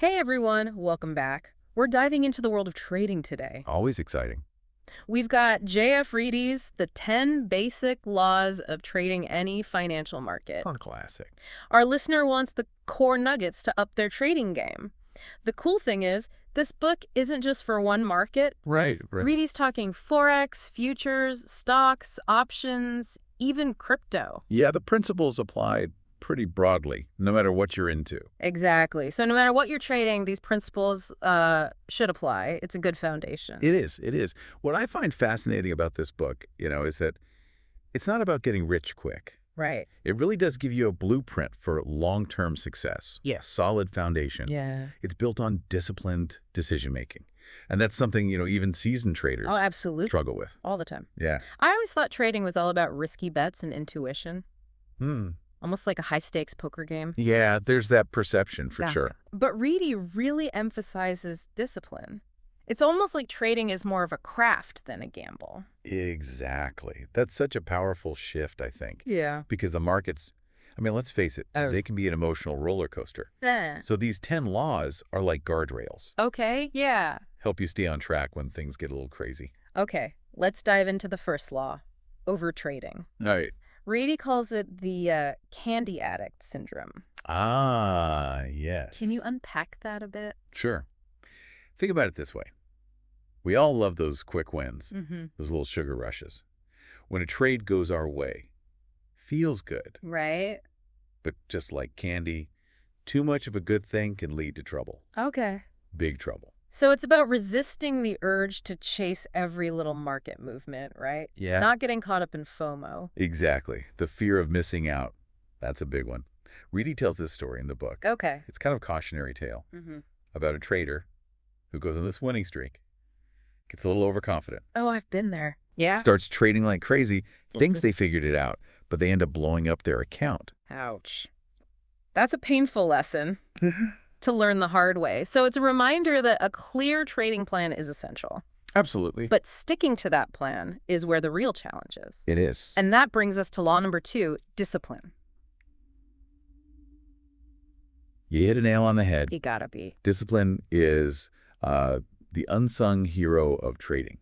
Hey everyone, welcome back. We're diving into the world of trading today. Always exciting. We've got J.F. Reedy's The 10 Basic Laws of Trading Any Financial Market. Fun classic. Our listener wants the core nuggets to up their trading game. The cool thing is, this book isn't just for one market. Right. Reedy's talking Forex, futures, stocks, options, even crypto. Yeah, the principles apply pretty broadly, no matter what you're into. Exactly. So no matter what you're trading, these principles should apply. It's a good foundation. It is. It is. What I find fascinating about this book, is that it's not about getting rich quick. Right. It really does give you a blueprint for long-term success. Yeah. Solid foundation. Yeah. It's built on disciplined decision-making. And that's something, even seasoned traders absolutely. struggle with. All the time. Yeah. I always thought trading was all about risky bets and intuition. Hmm. Almost like a high-stakes poker game. Yeah, there's that perception for Yeah. sure. But Reedy really emphasizes discipline. It's almost like trading is more of a craft than a gamble. Exactly. That's such a powerful shift, I think. Yeah. Because the markets, let's face it, they can be an emotional roller coaster. So these 10 laws are like guardrails. Okay, yeah. Help you stay on track when things get a little crazy. Okay, let's dive into the first law, overtrading. All right. Reedy calls it the candy addict syndrome. Ah, yes. Can you unpack that a bit? Sure. Think about it this way. We all love those quick wins, Mm-hmm. those little sugar rushes. When a trade goes our way, feels good. Right? But just like candy, too much of a good thing can lead to trouble. Okay. Big trouble. So it's about resisting the urge to chase every little market movement, right? Yeah. Not getting caught up in FOMO. Exactly. The fear of missing out. That's a big one. Reedy tells this story in the book. Okay. It's kind of a cautionary tale about a trader who goes on this winning streak, gets a little overconfident, Oh, I've been there. Yeah. starts trading like crazy, thinks they figured it out, but they end up blowing up their account. Ouch. That's a painful lesson to learn the hard way. So it's a reminder that a clear trading plan is essential. Absolutely. But sticking to that plan is where the real challenge is. It is. And that brings us to law number 2, discipline. You hit a nail on the head. You gotta be. Discipline is the unsung hero of trading.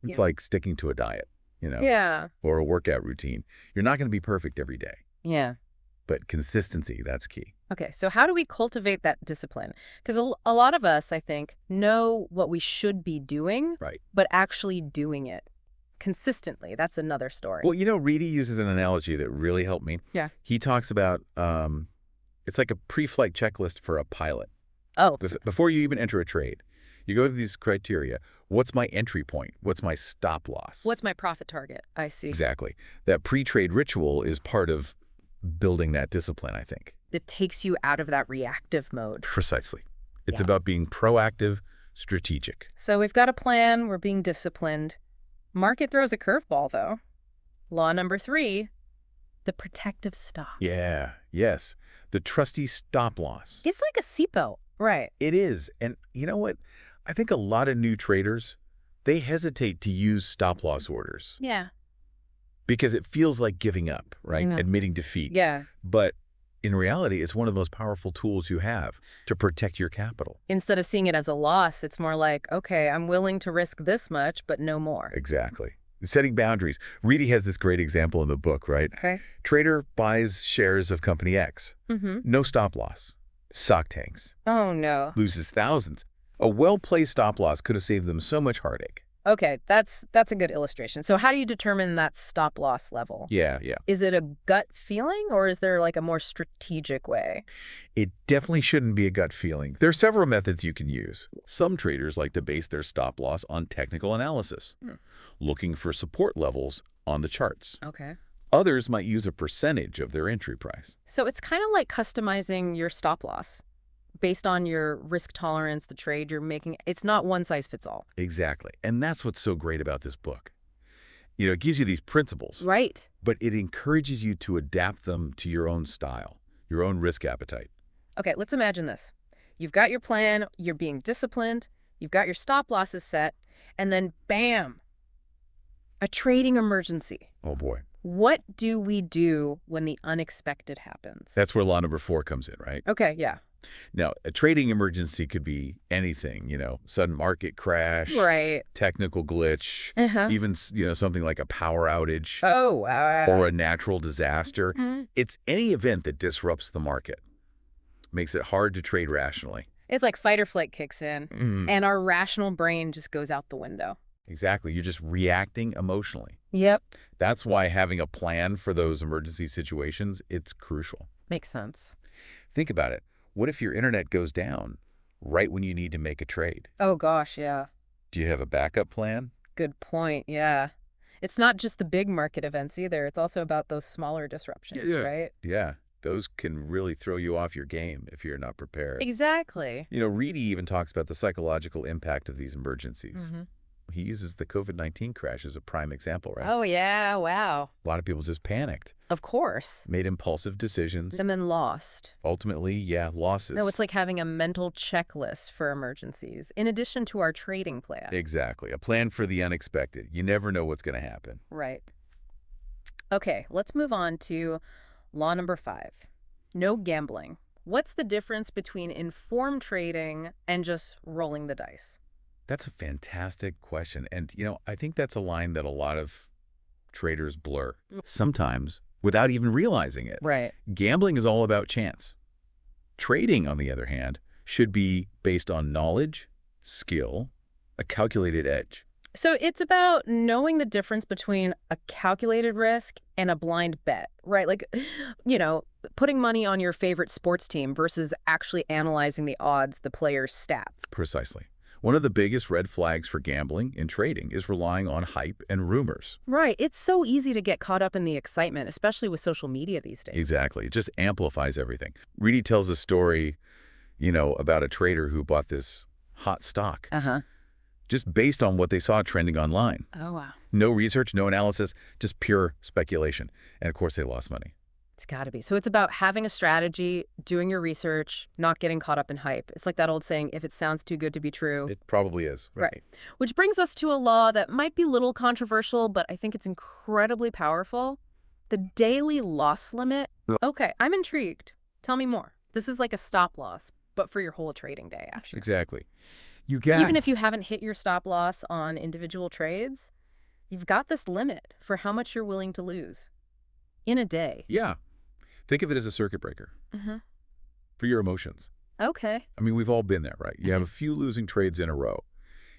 It's Yeah. like sticking to a diet, Yeah. or a workout routine. You're not going to be perfect every day, Yeah. but consistency, that's key. Okay, so how do we cultivate that discipline? Because a lot of us, I think, know what we should be doing, Right. but actually doing it consistently, that's another story. Well, Reedy uses an analogy that really helped me. Yeah. He talks about it's like a pre-flight checklist for a pilot. Oh, Before you even enter a trade, you go to these criteria. What's my entry point? What's my stop loss? what's my profit target? I see. Exactly. That pre-trade ritual is part of building that discipline, I think. It takes you out of that reactive mode. Precisely. It's Yeah. about being proactive, strategic. So we've got a plan, we're being disciplined. Market throws a curveball, though. Law number 3, the protective stop. Yeah, yes. The trusty stop loss. It's like a seatbelt. Right. It is. And you know what? I think a lot of new traders, they hesitate to use stop loss orders Yeah. because it feels like giving up, right? Yeah. Admitting defeat. Yeah. But in reality, it's one of the most powerful tools you have to protect your capital. Instead of seeing it as a loss, it's more like, okay, I'm willing to risk this much, but no more. Exactly. Setting boundaries. Reedy has this great example in the book, right? Okay. Trader buys shares of company X. Mm-hmm. No stop loss. Stock tanks. Oh, no. Loses thousands. A well-placed stop loss could have saved them so much heartache. Okay, that's a good illustration. So how do you determine that stop loss level? Yeah. Is it a gut feeling or is there like a more strategic way? It definitely shouldn't be a gut feeling. There are several methods you can use. Some traders like to base their stop loss on technical analysis, looking for support levels on the charts. Okay. Others might use a percentage of their entry price. So it's kind of like customizing your stop loss based on your risk tolerance, the trade you're making. It's not one size fits all. Exactly. And that's what's so great about this book. It gives you these principles, Right. but it encourages you to adapt them to your own style, your own risk appetite. Okay, let's imagine this. You've got your plan, you're being disciplined, you've got your stop losses set, and then bam, a trading emergency. Oh, boy. What do we do when the unexpected happens? That's where law number 4 comes in, right? Okay, yeah. Now, a trading emergency could be anything, sudden market crash, Right. technical glitch, Uh-huh. even, something like a power outage Oh, or a natural disaster. mhm. It's any event that disrupts the market, makes it hard to trade rationally. It's like fight or flight kicks in, Mm, and our rational brain just goes out the window. exactly. You're just reacting emotionally. Yep. That's why having a plan for those emergency situations, it's crucial. Makes sense. Think about it. What if your internet goes down right when you need to make a trade? Oh, gosh, yeah. Do you have a backup plan? Good point, yeah. It's not just the big market events either. It's also about those smaller disruptions, Yeah. right? Yeah, those can really throw you off your game if you're not prepared. Exactly. Reedy even talks about the psychological impact of these emergencies. hmm He uses the COVID-19 crash as a prime example, right? Oh, yeah, wow. A lot of people just panicked, Of course. made impulsive decisions. And then lost. Ultimately, yeah, losses. No, it's like having a mental checklist for emergencies, in addition to our trading plan. Exactly. A plan for the unexpected. You never know what's going to happen. Right. Okay, let's move on to law number 5. No gambling. What's the difference between informed trading and just rolling the dice? That's a fantastic question. And, I think that's a line that a lot of traders blur, sometimes without even realizing it. Right. Gambling is all about chance. Trading, on the other hand, should be based on knowledge, skill, a calculated edge. So it's about knowing the difference between a calculated risk and a blind bet, right? Like, putting money on your favorite sports team versus actually analyzing the odds, the player's stats. Precisely. One of the biggest red flags for gambling in trading is relying on hype and rumors. Right. It's so easy to get caught up in the excitement, especially with social media these days. Exactly. It just amplifies everything. Reedy tells a story, about a trader who bought this hot stock Uh-huh. just based on what they saw trending online. Oh, wow. No research, no analysis, just pure speculation. And of course, they lost money. It's got to be. So it's about having a strategy, doing your research, not getting caught up in hype. It's like that old saying, if it sounds too good to be true. It probably is. Right. Which brings us to a law that might be a little controversial, but I think it's incredibly powerful. The daily loss limit. Okay, I'm intrigued. Tell me more. This is like a stop loss, but for your whole trading day, actually. Exactly. You can. Even if you haven't hit your stop loss on individual trades, you've got this limit for how much you're willing to lose in a day. Yeah. Think of it as a circuit breaker Mm-hmm. for your emotions. Okay. I mean, we've all been there, right? You have a few losing trades in a row.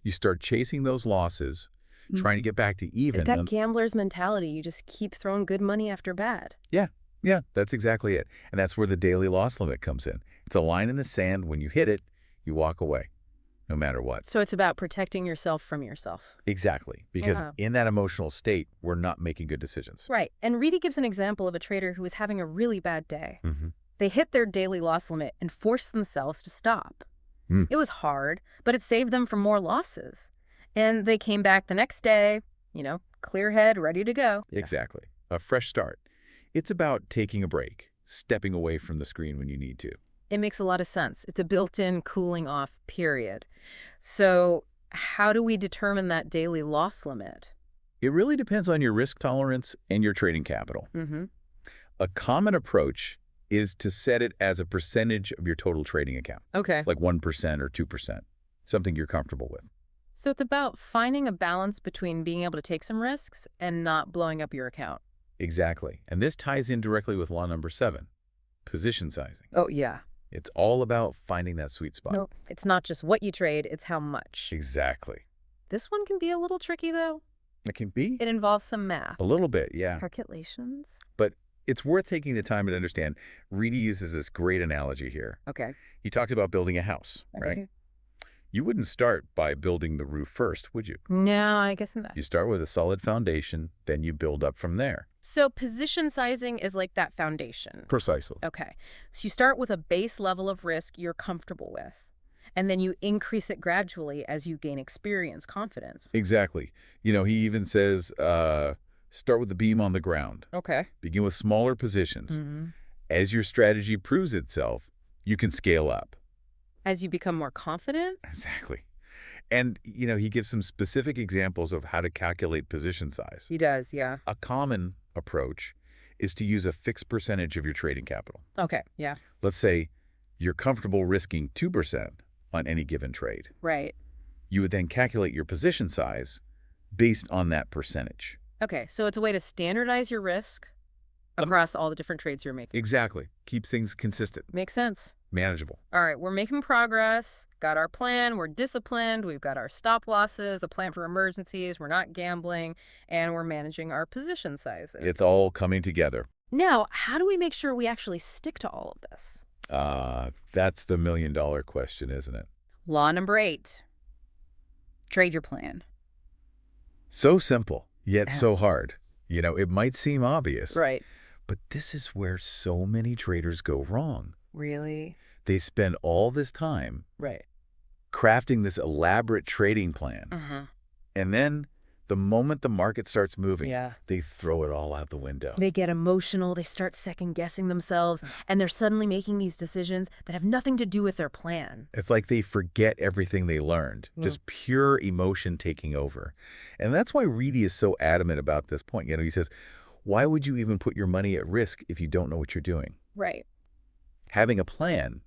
You start chasing those losses, trying to get back to even. That gambler's mentality, you just keep throwing good money after bad. Yeah, that's exactly it. And that's where the daily loss limit comes in. It's a line in the sand. When you hit it, you walk away, no matter what. So it's about protecting yourself from yourself. Exactly. Because Yeah. in that emotional state, we're not making good decisions. Right. And Reedy gives an example of a trader who was having a really bad day. Mm-hmm. They hit their daily loss limit and forced themselves to stop. Mm. It was hard, but it saved them from more losses. And they came back the next day, clear head, ready to go. Exactly. A fresh start. It's about taking a break, stepping away from the screen when you need to. It makes a lot of sense. It's a built-in cooling off period. So how do we determine that daily loss limit? It really depends on your risk tolerance and your trading capital. Mm-hmm. A common approach is to set it as a percentage of your total trading account, Okay. like 1% or 2%, something you're comfortable with. So it's about finding a balance between being able to take some risks and not blowing up your account. Exactly. And this ties in directly with law number 7, position sizing. Oh, yeah. It's all about finding that sweet spot. No, it's not just what you trade, it's how much. Exactly. This one can be a little tricky, though. It can be It involves some math. a little bit, yeah. Calculations. But it's worth taking the time to understand. Reedy uses this great analogy here. Okay. He talks about building a house, right? Okay. You wouldn't start by building the roof first, would you? No, I guess not. You start with a solid foundation, then you build up from there. So position sizing is like that foundation. Precisely. Okay. So you start with a base level of risk you're comfortable with, and then you increase it gradually as you gain experience, confidence. Exactly. He even says, start with the beam on the ground. Okay. Begin with smaller positions. Mm-hmm. As your strategy proves itself, you can scale up. As you become more confident? Exactly. And, he gives some specific examples of how to calculate position size. He does, yeah. A common approach is to use a fixed percentage of your trading capital. Okay, yeah. Let's say You're comfortable risking 2% on any given trade. Right. You would then calculate your position size based on that percentage. Okay, so it's a way to standardize your risk across all the different trades you're making. Exactly. Keeps things consistent, Makes sense. manageable. All right, we're making progress, got our plan, we're disciplined, we've got our stop losses, a plan for emergencies, we're not gambling, and we're managing our position sizes. It's all coming together. Now, how do we make sure we actually stick to all of this? That's the million-dollar question, isn't it? Law number 8. Trade your plan. So simple, yet Yeah. so hard. It might seem obvious, Right. but this is where so many traders go wrong. Really? They spend all this time Right. crafting this elaborate trading plan, Uh-huh. and then the moment the market starts moving, Yeah. they throw it all out the window. They get emotional, they start second-guessing themselves, and they're suddenly making these decisions that have nothing to do with their plan. It's like they forget everything they learned, just pure emotion taking over. And that's why Reedy is so adamant about this point. He says, why would you even put your money at risk if you don't know what you're doing? Right. Having a plan,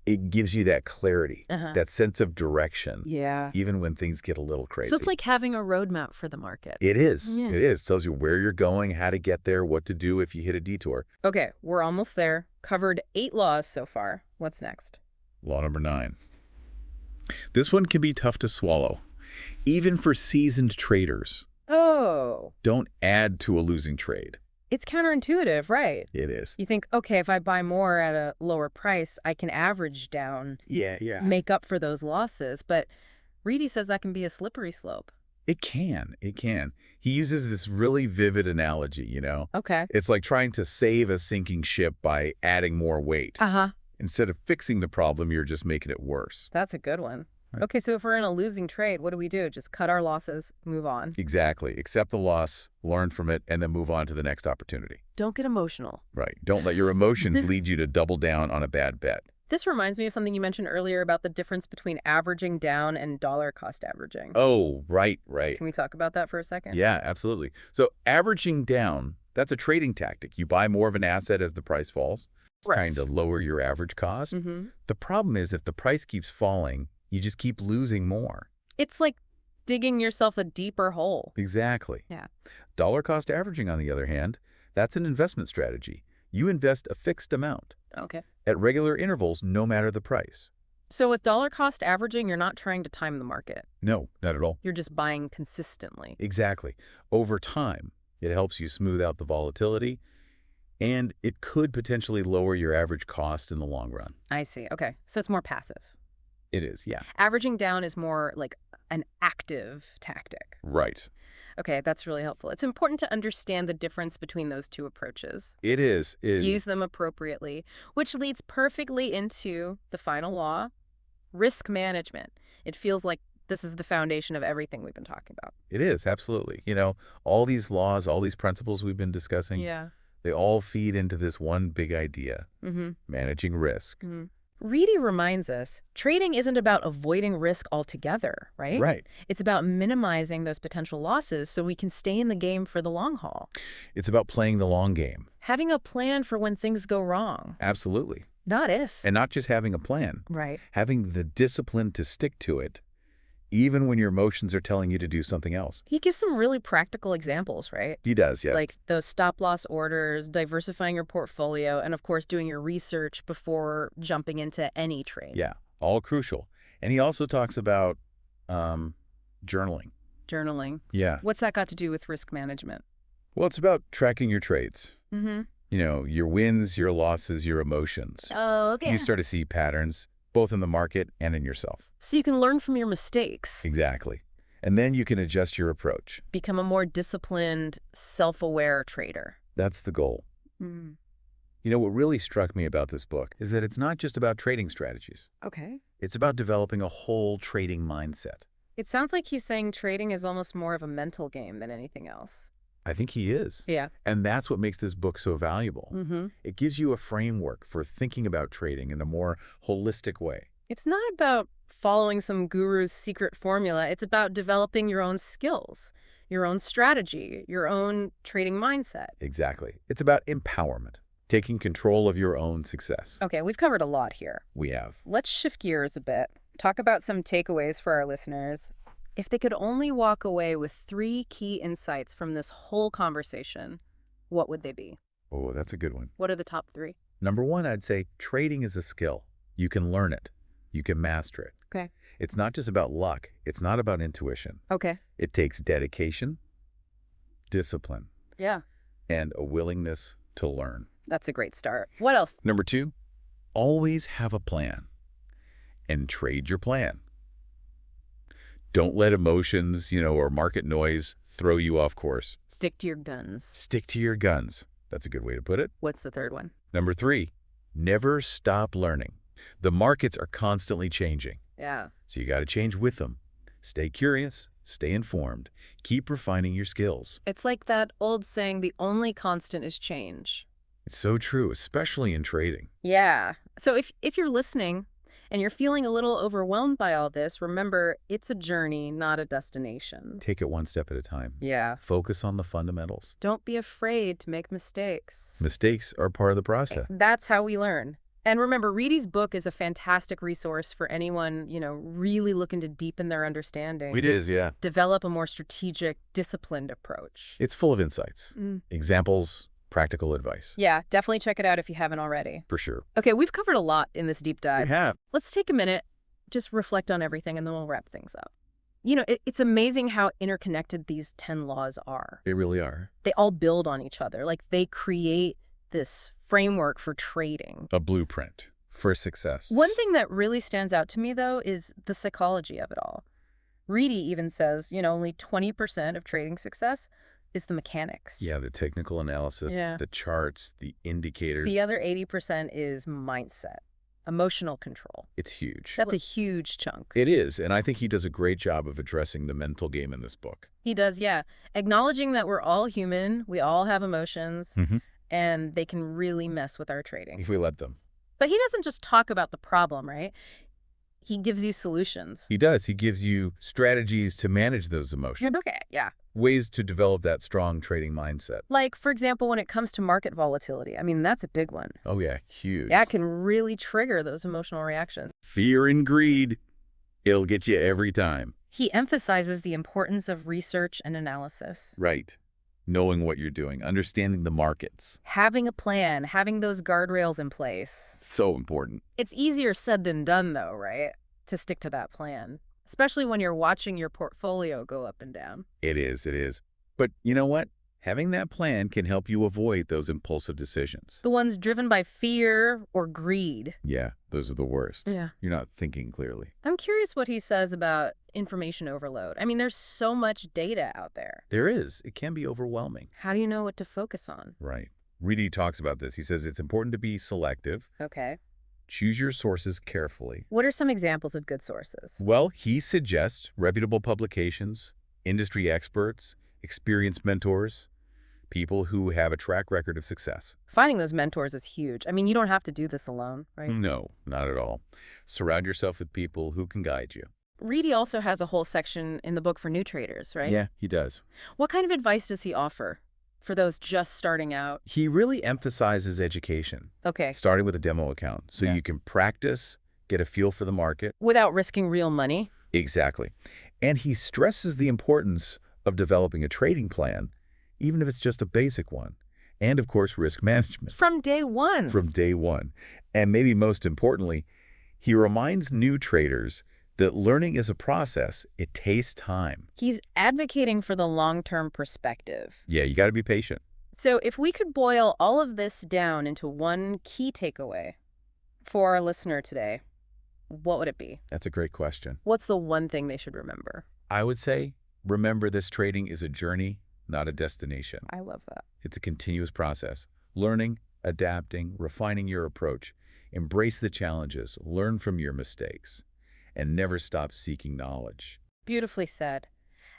it gives you that clarity, that sense of direction, Yeah. even when things get a little crazy. So it's like having a roadmap for the market. It is. Yeah. It is. Tells you where you're going, how to get there, what to do if you hit a detour. Okay, we're almost there. Covered 8 laws so far. What's next? Law number 9. This one can be tough to swallow, even for seasoned traders. Oh, Don't add to a losing trade. it's counterintuitive, right? It is. You think, okay, if I buy more at a lower price, I can average down, Yeah. make up for those losses. But Reedy says that can be a slippery slope. It can. It can. He uses this really vivid analogy, Okay. It's like trying to save a sinking ship by adding more weight. Uh-huh. Instead of fixing the problem, you're just making it worse. That's a good one. Right. Okay, so if we're in a losing trade, what do we do? Just cut our losses, move on. Exactly. Accept the loss, learn from it, and then move on to the next opportunity. Don't get emotional. Right. Don't let your emotions lead you to double down on a bad bet. This reminds me of something you mentioned earlier about the difference between averaging down and dollar cost averaging. Oh, right. Can we talk about that for a second? Yeah, absolutely. So averaging down, that's a trading tactic. You buy more of an asset as the price falls, trying to lower your average cost. Mm-hmm. The problem is if the price keeps falling, you just keep losing more. It's like digging yourself a deeper hole. Exactly. Yeah. Dollar cost averaging, on the other hand, that's an investment strategy. You invest a fixed amount Okay. at regular intervals, no matter the price. So with dollar cost averaging, you're not trying to time the market. No, not at all. You're just buying consistently. Exactly. Over time, it helps you smooth out the volatility, and it could potentially lower your average cost in the long run. I see. Okay. So it's more passive. It is, yeah. Averaging down is more like an active tactic. Right. Okay, that's really helpful. It's important to understand the difference between those two approaches. It is. Use them appropriately, which leads perfectly into the final law, risk management. It feels like this is the foundation of everything we've been talking about. It is, absolutely. All these laws, all these principles we've been discussing, Yeah. they all feed into this one big idea, Mm-hmm. managing risk. Mm-hmm. Reedy reminds us, trading isn't about avoiding risk altogether, right? Right. It's about minimizing those potential losses so we can stay in the game for the long haul. It's about playing the long game. Having a plan for when things go wrong. Absolutely. Not if. And not just having a plan, Right. having the discipline to stick to it, even when your emotions are telling you to do something else. He gives some really practical examples, right? He does, yeah. Like those stop-loss orders, diversifying your portfolio, and of course doing your research before jumping into any trade. Yeah, all crucial. And he also talks about journaling. Journaling. Yeah. What's that got to do with risk management? Well, it's about tracking your trades. Mm-hmm. Your wins, your losses, your emotions. Oh, okay. You start to see patterns, both in the market and in yourself. So you can learn from your mistakes. Exactly. And then you can adjust your approach. Become a more disciplined, self-aware trader. That's the goal. Mm. What really struck me about this book is that it's not just about trading strategies. Okay. It's about developing a whole trading mindset. It sounds like he's saying trading is almost more of a mental game than anything else. I think he is. Yeah. And that's what makes this book so valuable. Mm-hmm. It gives you a framework for thinking about trading in a more holistic way. It's not about following some guru's secret formula. It's about developing your own skills, your own strategy, your own trading mindset. Exactly. It's about empowerment, Taking control of your own success. Okay, we've covered a lot here. We have. Let's shift gears a bit. Talk about some takeaways for our listeners. If they could only walk away with 3 key insights from this whole conversation, what would they be? Oh, that's a good one. What are the top 3? Number 1, I'd say trading is a skill. You can learn it. You can master it. Okay. It's not just about luck. It's not about intuition. Okay. It takes dedication, discipline, Yeah, and a willingness to learn. that's a great start. What else? Number 2, always have a plan and trade your plan. Don't let emotions, or market noise throw you off course. Stick to your guns. Stick to your guns. That's a good way to put it. What's the third one? Number 3, never stop learning. The markets are constantly changing, Yeah. so you got to change with them. Stay curious, stay informed, keep refining your skills. It's like that old saying, the only constant is change. It's so true, especially in trading. Yeah. So if you're listening and you're feeling a little overwhelmed by all this, remember, it's a journey, not a destination. Take it one step at a time. Yeah. Focus on the fundamentals. Don't be afraid to make mistakes. Mistakes are part of the process. That's how we learn. And remember, Reedy's book is a fantastic resource for anyone, really looking to deepen their understanding. It is, yeah. Develop a more strategic, disciplined approach. It's full of insights, examples, practical advice. Yeah, definitely check it out if you haven't already. For sure. Okay, we've covered a lot in this deep dive. We have. Let's take a minute, just reflect on everything, and then we'll wrap things up. It's amazing how interconnected these 10 laws are. They really are. They all build on each other. Like, they create this framework for trading. A blueprint for success. One thing that really stands out to me, though, is the psychology of it all. Reedy even says, only 20% of trading success is the mechanics. Yeah, the technical analysis, the charts, the indicators. The other 80% is mindset, emotional control. It's huge. That's a huge chunk. It is, and I think he does a great job of addressing the mental game in this book. He does, yeah. Acknowledging that we're all human, we all have emotions, and they can really mess with our trading. If we let them. But he doesn't just talk about the problem, right? He gives you solutions. He does. He gives you strategies to manage those emotions. Okay, yeah. Ways to develop that strong trading mindset. Like, for example, when it comes to market volatility. I mean, that's a big one. Oh, yeah. Huge. Yeah, it can really trigger those emotional reactions. Fear and greed. It'll get you every time. He emphasizes the importance of research and analysis. Right. Knowing what you're doing, understanding the markets. Having a plan, having those guardrails in place. So important. It's easier said than done, though, right? To stick to that plan, especially when you're watching your portfolio go up and down. It is, it is. But you know what? Having that plan can help you avoid those impulsive decisions. The ones driven by fear or greed. Yeah, those are the worst. Yeah. You're not thinking clearly. I'm curious what he says about information overload. I mean, there's so much data out there. There is. It can be overwhelming. How do you know what to focus on? Right. Reedy talks about this. He says it's important to be selective. Okay. Choose your sources carefully. What are some examples of good sources? Well, he suggests reputable publications, industry experts, experienced mentors, people who have a track record of success. Finding those mentors is huge. I mean, you don't have to do this alone, right? No, not at all. Surround yourself with people who can guide you. Reedy also has a whole section in the book for new traders, right? Yeah, he does. What kind of advice does he offer for those just starting out? He really emphasizes education. Okay. Starting with a demo account, so you can practice, get a feel for the market. Without risking real money? Exactly. And he stresses the importance of developing a trading plan, even if it's just a basic one. And, of course, risk management. From day one. From day one. And maybe most importantly, he reminds new traders that learning is a process. It takes time. He's advocating for the long-term perspective. Yeah, you got to be patient. So if we could boil all of this down into one key takeaway for our listener today, what would it be? That's a great question. What's the one thing they should remember? I would say, remember this trading is a journey, not a destination. I love that. It's a continuous process. Learning, adapting, refining your approach. Embrace the challenges, learn from your mistakes, and never stop seeking knowledge. Beautifully said.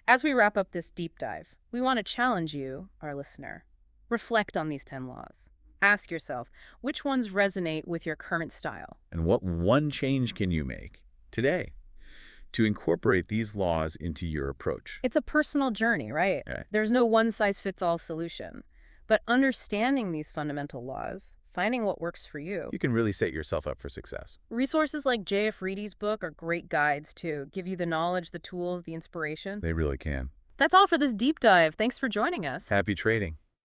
As we wrap up this deep dive, we want to challenge you, our listener. Reflect on these 10 laws. Ask yourself, which ones resonate with your current style? And what one change can you make today to incorporate these laws into your approach? It's a personal journey, right? Okay. There's no one-size-fits-all solution. But understanding these fundamental laws, finding what works for you. You can really set yourself up for success. Resources like J.F. Reedy's book are great guides, too. Give you the knowledge, the tools, the inspiration. They really can. That's all for this deep dive. Thanks for joining us. Happy trading.